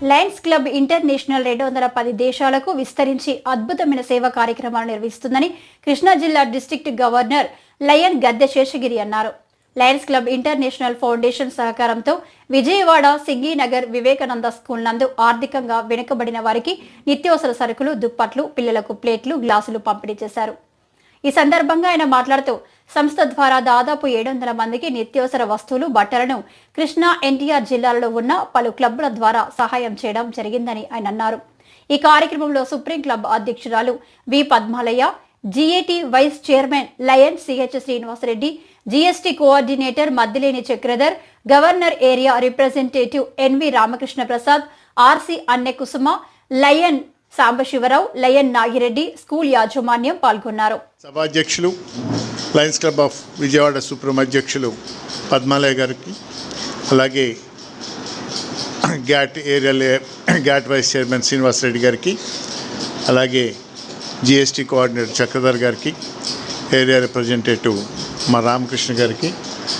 Lions club international 210 దేశాలకు విస్తరించి అద్భుతమైన సేవా కార్యక్రమాలు నిర్వహిస్తుందని కృష్ణా జిల్లా డిస్ట్రిక్ట్ గవర్నర్ లయన్ గద్దె శేషగిరి అన్నారు. లయన్స్ క్లబ్ ఇంటర్నేషనల్ ఫౌండేషన్ సహకారంతో విజయవాడ సింగీనగర్ వివేకానంద స్కూల్ నందు ఆర్థికంగా వెనుకబడిన వారికి నిత్యావసర సరుకులు, దుప్పట్లు, పిల్లలకు ప్లేట్లు, గ్లాసులు పంపిణీ చేశారు. ఈ సందర్భంగా ఆయన మాట్లాడుతూ సంస్థ ద్వారా దాదాపు 700 మందికి నిత్యావసర వస్తువులు, బట్టలను కృష్ణా, ఎన్టీఆర్ జిల్లాలలో ఉన్న పలు క్లబ్ల ద్వారా సహాయం చేయడం జరిగిందని ఆయన అన్నారు. ఈ కార్యక్రమంలో సుప్రీం క్లబ్ అధ్యక్షురాలు V Padmalayya, GAT vice chairman Lion CH Srinivasa Reddy, GST coordinator Maddileni Chakradhar, governor area representative NV Ramakrishna Prasad, RC Anne Kusuma, Lion Sambasiva Rao, Lion Nagi Reddy, school యాజమాన్యం పాల్గొన్నారు. సభాధ్యక్షులు Lions Club of Vijayawada Supreme అధ్యక్షులు పద్మాలయ్య గారికి, అలాగే గ్యాట్ వైస్ చైర్మన్ శ్రీనివాసరెడ్డి గారికి, అలాగే జిఎస్టి కోఆర్డినేటర్ చక్రధర్ గారికి, ఏరియా రిప్రజెంటేటివ్ మా రామకృష్ణ గారికి,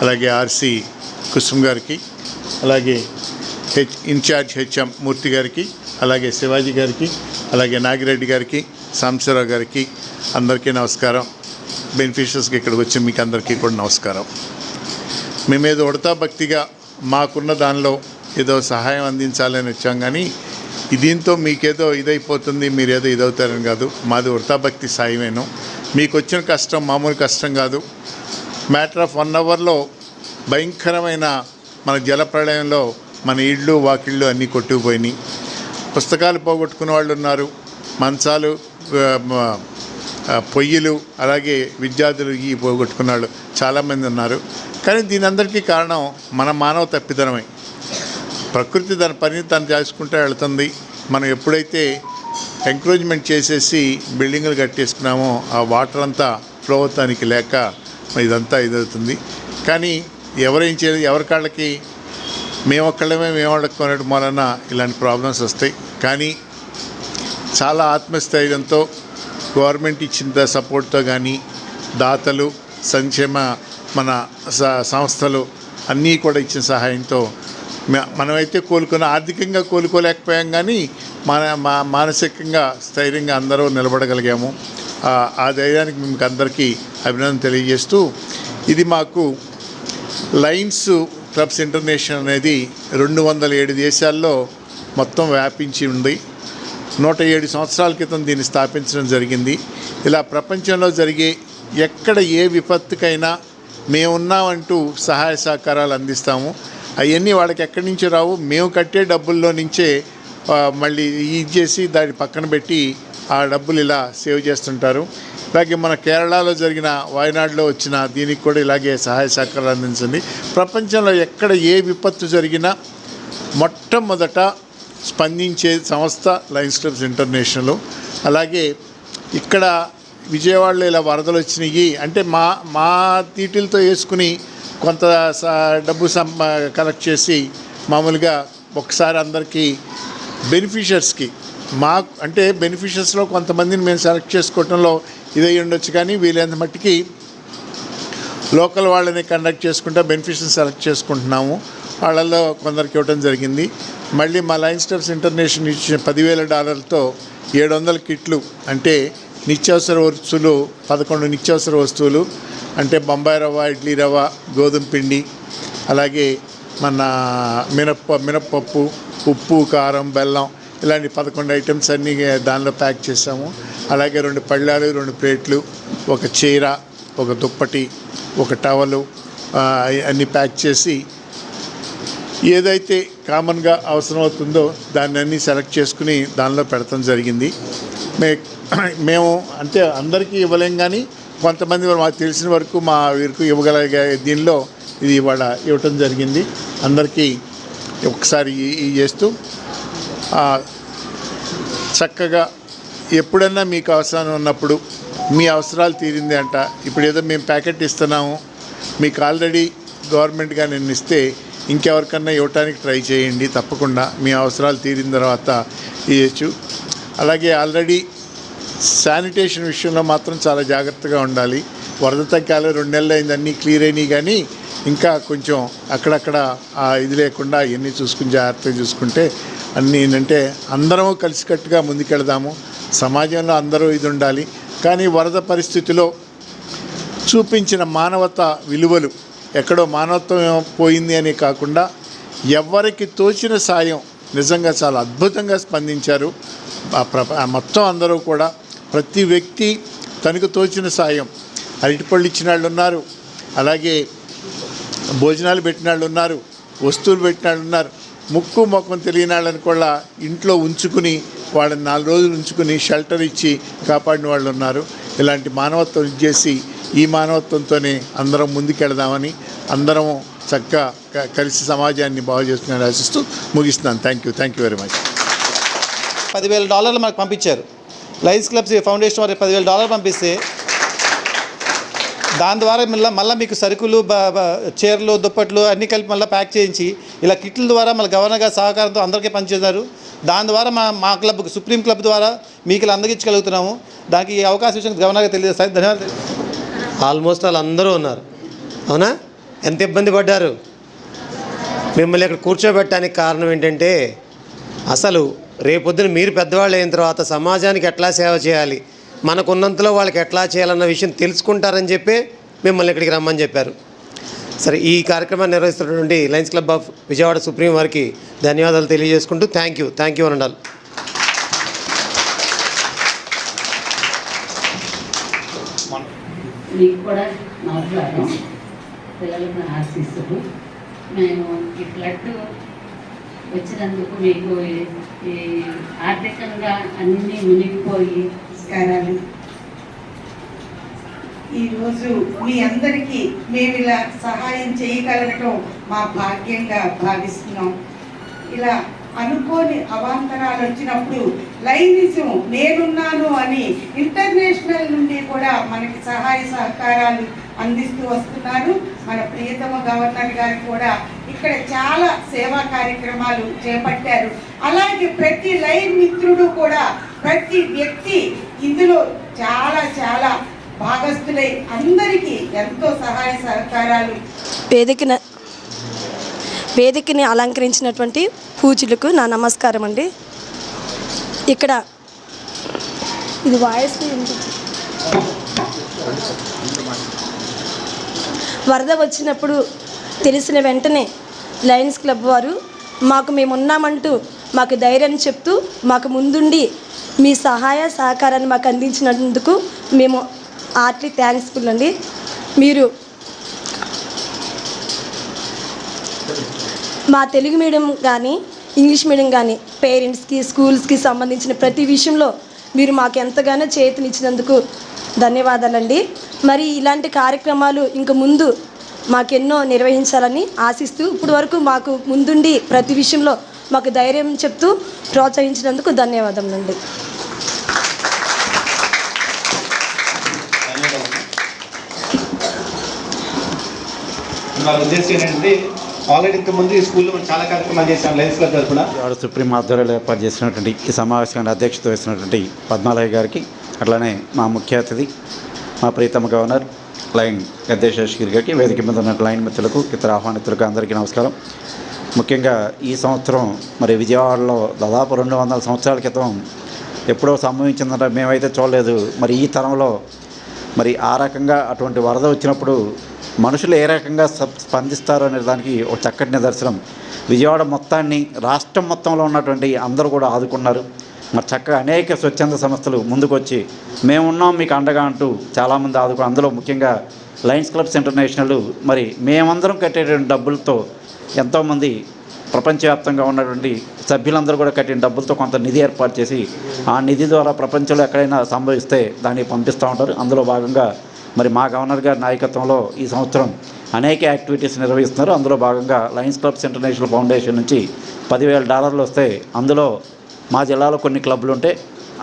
అలాగే ఆర్సి కుసుమ్ గారికి, అలాగే ఇన్ఛార్జ్ హెచ్ఎం మూర్తి గారికి, అలాగే శివాజీ గారికి, అలాగే నాగిరెడ్డి గారికి, సాంబశివరావు గారికి అందరికీ నమస్కారం. బెనిఫిషియర్స్కి ఇక్కడికి వచ్చి మీకు అందరికీ కూడా నమస్కారం. మేమేదో ఉడతా భక్తిగా మాకున్న దానిలో ఏదో సహాయం అందించాలని వచ్చాం, కానీ దీంతో మీకేదో ఇదైపోతుంది, మీరేదో ఇదవుతారని కాదు. మాది ఉడతా భక్తి సాయమేను. మీకు వచ్చిన కష్టం మామూలు కష్టం కాదు. మ్యాటర్ ఆఫ్ 1 అవర్లో భయంకరమైన మన జలప్రళయంలో మన ఇళ్ళు, వాకిళ్ళు అన్నీ కొట్టుకుపోయినాయి. పుస్తకాలు పోగొట్టుకున్న వాళ్ళు ఉన్నారు, మంచాలు, పొయ్యిలు, అలాగే విద్యార్థులు ఈ పోగొట్టుకున్న వాళ్ళు చాలామంది ఉన్నారు. కానీ దీని అందరికీ కారణం మన మానవ తప్పిదనమే. ప్రకృతి దాని పని తను చేసుకుంటే వెళ్తుంది. మనం ఎప్పుడైతే ఎంకరేజ్మెంట్ చేసేసి బిల్డింగులు కట్టేసుకున్నామో ఆ వాటర్ అంతా ఫ్లో అవుతానికి లేక ఇదంతా ఇదవుతుంది. కానీ ఎవరేం చేయలేదు, ఎవరి కాళ్ళకి మేము అడుక్కోవడం వలన ఇలాంటి ప్రాబ్లమ్స్ వస్తాయి. కానీ చాలా ఆత్మస్థైర్యంతో గవర్నమెంట్ ఇచ్చిన సపోర్ట్తో కానీ, దాతలు, సంక్షేమ మన సంస్థలు అన్నీ కూడా ఇచ్చిన సహాయంతో మనమైతే ఆర్థికంగా కోలుకోలేకపోయాం, కానీ మానసికంగా స్థైర్యంగా అందరూ నిలబడగలిగాము. ఆ ధైర్యానికి మీకు అందరికీ అభినందన తెలియజేస్తూ, ఇది మాకు లయన్స్ క్లబ్స్ ఇంటర్నేషనల్ అనేది 207 దేశాల్లో మొత్తం వ్యాపించి ఉంది. 107 సంవత్సరాల క్రితం దీన్ని స్థాపించడం జరిగింది. ఇలా ప్రపంచంలో జరిగే ఎక్కడ ఏ విపత్తుకైనా మేమున్నామంటూ సహాయ సహకారాలు అందిస్తాము. అవన్నీ వాళ్ళకి ఎక్కడి నుంచి రావు, మేము కట్టే డబ్బుల్లో నుంచే మళ్ళీ ఇది చేసి దాన్ని పక్కన పెట్టి ఆ డబ్బులు ఇలా సేవ్ చేస్తుంటారు. అలాగే మన కేరళలో జరిగిన, వాయనాడులో వచ్చిన దీనికి కూడా ఇలాగే సహాయ సహకారాలు అందించండి. ప్రపంచంలో ఎక్కడ ఏ విపత్తు జరిగినా మొట్టమొదట స్పందించే సంస్థ లయన్స్ క్లబ్స్ ఇంటర్నేషనల్. అలాగే ఇక్కడ విజయవాడలో ఇలా వరదలు వచ్చినాయి అంటే మా తీటిలతో వేసుకుని కొంత డబ్బు కలెక్ట్ చేసి మామూలుగా ఒకసారి అందరికీ బెనిఫిషియర్స్కి అంటే బెనిఫిషియర్స్లో కొంతమందిని మేము సెలెక్ట్ చేసుకోవడంలో ఇదై ఉండొచ్చు, కానీ వీలైనంత మట్టికి లోకల్ వాళ్ళని కండక్ట్ చేసుకుంటూ బెనిఫిషియర్స్ సెలెక్ట్ చేసుకుంటున్నాము. వాళ్ళల్లో కొందరికి ఇవ్వడం జరిగింది. మళ్ళీ మా లయన్స్ క్లబ్స్ ఇంటర్నేషనల్ ఇచ్చిన $10,000తో 700 కిట్లు అంటే నిత్యావసర వస్తువులు, 11 నిత్యావసర వస్తువులు అంటే బొంబాయి రవ్వ, ఇడ్లీ రవ్వ, గోధుమ పిండి, అలాగే మన మినప్పప్పు, ఉప్పు, కారం, బెల్లం ఇలాంటి 11 ఐటమ్స్ అన్నీ దానిలో ప్యాక్ చేసాము. అలాగే 2 పళ్ళాలు, 2 ప్లేట్లు, ఒక చీర, ఒక దుప్పటి, ఒక టవలు అన్నీ ప్యాక్ చేసి ఏదైతే కామన్గా అవసరమవుతుందో దాన్ని అన్నీ సెలెక్ట్ చేసుకుని దానిలో పెడతాం జరిగింది. మేము అంటే అందరికీ ఇవ్వలేం, కానీ కొంతమంది మాకు తెలిసిన వరకు మా వీరికి ఇవ్వగలిగే దీనిలో ఇది ఇవాళ ఇవ్వటం జరిగింది. అందరికీ ఒకసారి చేస్తూ చక్కగా ఎప్పుడన్నా మీకు అవసరం ఉన్నప్పుడు మీ అవసరాలు తీరింది అంట. ఇప్పుడు ఏదో మేము ప్యాకెట్ ఇస్తున్నాము, మీకు ఆల్రెడీ గవర్నమెంట్గా నేను ఇస్తే ఇంకెవరికన్నా ఇవ్వటానికి ట్రై చేయండి. తప్పకుండా మీ అవసరాలు తీరిన తర్వాత ఇవ్వచ్చు. అలాగే ఆల్రెడీ శానిటేషన్ విషయంలో మాత్రం చాలా జాగ్రత్తగా ఉండాలి. వరద తగ్గాలి, 2 నెలలు అయింది, అన్నీ క్లియర్ అయినాయి, కానీ ఇంకా కొంచెం అక్కడక్కడ ఇది లేకుండా ఇవన్నీ చూసుకుని జాగ్రత్తగా చూసుకుంటే అన్నీ ఏంటంటే అందరము కలిసికట్టుగా ముందుకెళ్దాము, సమాజంలో అందరూ ఇది ఉండాలి. కానీ వరద పరిస్థితిలో చూపించిన మానవత విలువలు ఎక్కడో మానవత్వం పోయింది అని కాకుండా ఎవరికి తోచిన సాయం నిజంగా చాలా అద్భుతంగా స్పందించారు. మొత్తం అందరూ కూడా ప్రతి వ్యక్తి తనకు తోచిన సాయం, అరటిపళ్ళు ఇచ్చిన వాళ్ళు ఉన్నారు, అలాగే భోజనాలు పెట్టిన వాళ్ళు ఉన్నారు, వస్తువులు పెట్టిన వాళ్ళు ఉన్నారు, ముక్కు మొక్కం తెలియని వాళ్ళని కూడా ఇంట్లో ఉంచుకుని వాళ్ళని 4 రోజులు ఉంచుకుని షెల్టర్ ఇచ్చి కాపాడిన వాళ్ళు ఉన్నారు. ఇలాంటి మానవత్వం ఇచ్చేసి ఈ మానవత్వంతోనే అందరం ముందుకెళ్దామని అందరం చక్కగా కలిసి సమాజాన్ని బాగు చేస్తున్నారని ఆశిస్తూ ముగిస్తున్నాను. Thank you very much. $10,000 మనకు పంపించారు. లయన్స్ క్లబ్స్ ఫౌండేషన్ వారికి $10,000 పంపిస్తే దాని ద్వారా మళ్ళీ మీకు సరుకులు, చీరలు, దుప్పట్లు అన్నీ కలిపి మళ్ళీ ప్యాక్ చేయించి ఇలా కిట్ల ద్వారా మళ్ళీ గవర్నర్ గారి సహకారంతో అందరికీ పనిచేశారు. దాని ద్వారా మా క్లబ్ సుప్రీం క్లబ్ ద్వారా మీకు ఇలా అందగించగలుగుతున్నాము. దానికి ఈ అవకాశం ఇచ్చిన గవర్నర్ గారికి తెలియజేస్తారు. ధన్యవాదాలు. ఆల్మోస్ట్ వాళ్ళు అందరూ ఉన్నారు. అవునా? ఎంత ఇబ్బంది పడ్డారు. మిమ్మల్ని ఇక్కడ కూర్చోబెట్టడానికి కారణం ఏంటంటే అసలు రేపొద్దున మీరు పెద్దవాళ్ళు అయిన తర్వాత సమాజానికి ఎట్లా సేవ చేయాలి, మనకున్నంతలో వాళ్ళకి ఎట్లా చేయాలన్న విషయం తెలుసుకుంటారని చెప్పి మిమ్మల్ని ఇక్కడికి రమ్మని చెప్పారు. సరే, ఈ కార్యక్రమాన్ని నిర్వహిస్తున్నటువంటి Lions Club of Vijayawada supreme వారికి ధన్యవాదాలు తెలియజేసుకుంటూ థ్యాంక్ యూ అనండాలి. మీకు కూడా నమస్కారం. పిల్లలకు ఆశిస్తూ మేము ఈ ఫ్లడ్ వచ్చినందుకు మీకు ఈ ఆర్థికంగా అన్నీ మునిగిపోయి నమస్కారాలు. ఈరోజు మీ అందరికీ మేము ఇలా సహాయం చేయగలగటం మా భాగ్యంగా భావిస్తున్నాం. ఇలా అనుకోని అవాంతరాలు వచ్చినప్పుడు లైనిజం నేనున్నాను అని ఇంటర్నేషనల్ నుండి కూడా మనకి సహాయ సహకారాలు అందిస్తూ వస్తున్నారు. మన ప్రియతమ గవర్నర్ గారు కూడా ఇక్కడ చాలా సేవా కార్యక్రమాలు చేపట్టారు. అలాగే ప్రతి లైన్ మిత్రుడు కూడా, ప్రతి వ్యక్తి ఇందులో చాలా భాగస్థులై అందరికీ ఎంతో సహాయ సహకారాలు. వేదికని అలంకరించినటువంటి పూజలకు నా నమస్కారం అండి. ఇక్కడ ఇది వాయిస్ వరద వచ్చినప్పుడు తెలిసిన వెంటనే లయన్స్ క్లబ్ వారు మేమున్నామంటూ మాకు ధైర్యాన్ని చెప్తూ మాకు ముందుండి మీ సహాయ సహకారాన్ని మాకు అందించినందుకు మేము హార్ట్లీ థ్యాంక్స్ఫుల్ అండి. మీరు మా తెలుగు మీడియం కానీ ఇంగ్లీష్ మీడియం కానీ పేరెంట్స్కి, స్కూల్స్కి సంబంధించిన ప్రతి విషయంలో మీరు మాకు ఎంతగానో చేతునిచ్చినందుకు ధన్యవాదాలండి. మరి ఇలాంటి కార్యక్రమాలు ఇంక ముందు మాకెన్నో నిర్వహించాలని ఆశిస్తూ ఇప్పటి వరకు మాకు ముందుండి ప్రతి విషయంలో మాకు ధైర్యం చెప్తూ ప్రోత్సహించినందుకు ధన్యవాదములండి. నా ఉద్దేశం ఏంటంటే ఆల్రెడీ ఇంతకుముందు ఈ స్కూల్లో మనం చాలా కార్యక్రమాలు చేశాం లయన్స్ క్లబ్ తరఫున. సుప్రీం ఆధ్వర్యంలో ఏర్పాటు చేసినటువంటి ఈ సమావేశానికి అధ్యక్షత వహిస్తున్నటువంటి పద్మాలయ గారికి, అట్లానే మా ముఖ్య అతిథి మా ప్రీతమ గవర్నర్ లయన్ గద్దె శేషగిరి గారికి, వేదిక మీద ఉన్న లయన్ మిత్రులకు, ఇతర ఆహ్వానితులకు అందరికీ నమస్కారం. ముఖ్యంగా ఈ సంవత్సరం మరి విజయవాడలో దాదాపు 200 సంవత్సరాల క్రితం ఎప్పుడో సంభవించిందంటే మేమైతే చూడలేదు. మరి ఈ తరంలో మరి ఆ రకంగా అటువంటి వరద వచ్చినప్పుడు మనుషులు ఏ రకంగా స్పందిస్తారు అనే దానికి ఒక చక్కటి నిదర్శనం. విజయవాడ మొత్తాన్ని, రాష్ట్రం మొత్తంలో ఉన్నటువంటి అందరూ కూడా ఆదుకున్నారు. మరి చక్కగా అనేక స్వచ్ఛంద సంస్థలు ముందుకొచ్చి మేమున్నాం మీకు అండగా అంటూ చాలామంది ఆదుకున్నారు. అందులో ముఖ్యంగా లయన్స్ క్లబ్స్ ఇంటర్నేషనల్ మరి మేమందరం కట్టేటువంటి డబ్బులతో ఎంతోమంది ప్రపంచవ్యాప్తంగా ఉన్నటువంటి సభ్యులందరూ కూడా కట్టిన డబ్బులతో కొంత నిధి ఏర్పాటు చేసి ఆ నిధి ద్వారా ప్రపంచంలో ఎక్కడైనా సంభవిస్తే దాన్ని పంపిస్తూ ఉంటారు. అందులో భాగంగా మరి మా గవర్నర్ గారి నాయకత్వంలో ఈ సంవత్సరం అనేక యాక్టివిటీస్ నిర్వహిస్తున్నారు. అందులో భాగంగా లయన్స్ క్లబ్స్ ఇంటర్నేషనల్ ఫౌండేషన్ నుంచి $10,000 వస్తే అందులో మా జిల్లాలో కొన్ని క్లబ్లు ఉంటే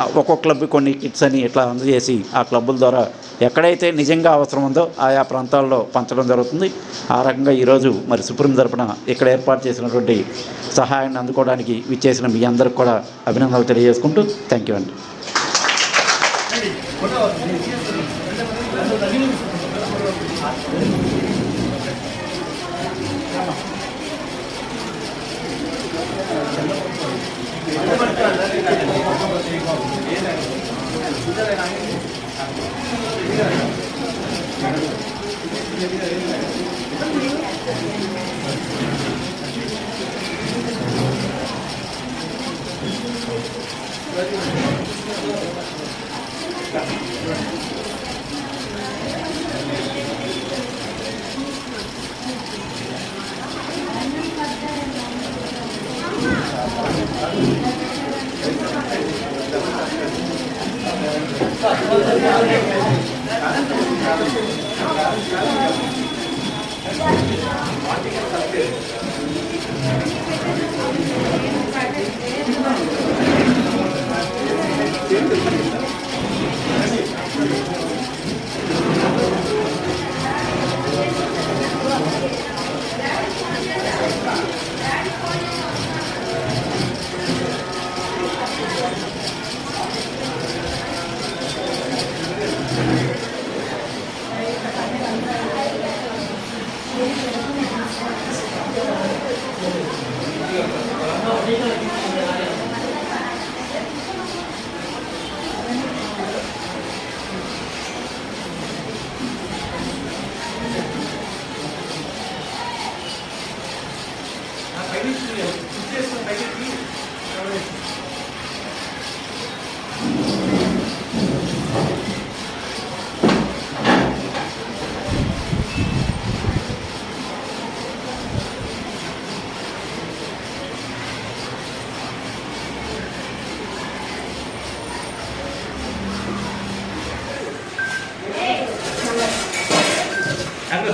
ఒక్కొక్క క్లబ్కి కొన్ని కిట్స్ అని ఇట్లా అందజేసి ఆ క్లబ్బుల ద్వారా ఎక్కడైతే నిజంగా అవసరం ఉందో ఆయా ప్రాంతాల్లో పంచడం జరుగుతుంది. ఆ రకంగా ఈరోజు మరి సుప్రీం తరపున ఇక్కడ ఏర్పాటు చేసినటువంటి సహాయాన్ని అందుకోవడానికి విచ్చేసిన మీ అందరికి కూడా అభినందనలు తెలియజేసుకుంటూ థ్యాంక్ యూ అండి.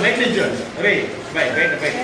బయట నుంచి బయట బయట